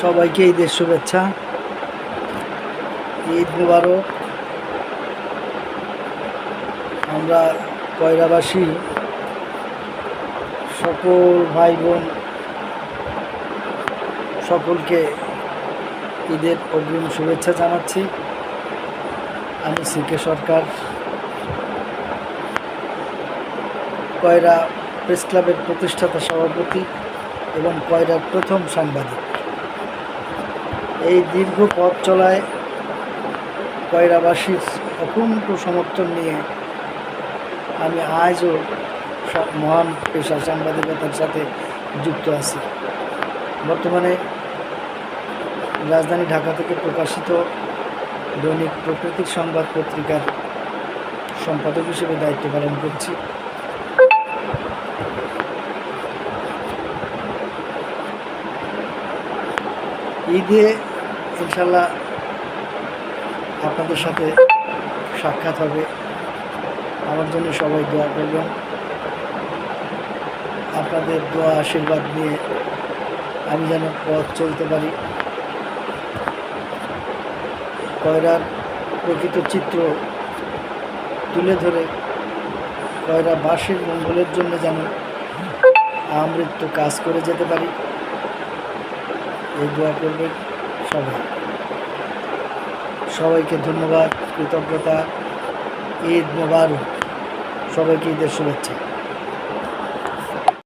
সবাইকে ঈদের শুভেচ্ছা। ঈদ মুবারক। আমরা কয়রাবাসী সকল ভাই বোন সকলকে ঈদের অগ্রিম শুভেচ্ছা জানাচ্ছি। আমি সিকে সরকার, কয়রা প্রেস ক্লাবের প্রতিষ্ঠাতা সভাপতি এবং কয়রার প্রথম সাংবাদিক। এই দীর্ঘ পথ চলায় কয়রাবাসীর অকুণ্ঠ সমর্থন নিয়ে আমি আজও মহান পেশা সাংবাদিকতার সাথে যুক্ত আছি। বর্তমানে রাজধানী ঢাকা থেকে প্রকাশিত দৈনিক প্রকৃতির সংবাদ পত্রিকার সম্পাদক হিসেবে দায়িত্ব পালন করছি। ঈদে ইনশাল্লাহ আপনাদের সাথে সাক্ষাৎ হবে। আমার জন্য সবাই দোয়া করবেন। আপনাদের দোয়া আশীর্বাদ নিয়ে আমি যেন পথ চলতে পারি। কয়রার প্রকৃত চিত্র তুলে ধরে কয়রাবাসীর মঙ্গলের জন্য যেন আমৃত্যু কাজ করে যেতে পারি, এই দোয়া করবেন সবাই। সবাইকে ধন্যবাদ, কৃতজ্ঞতা। ঈদ মোবারক। সবাইকে ঈদের শুভেচ্ছা।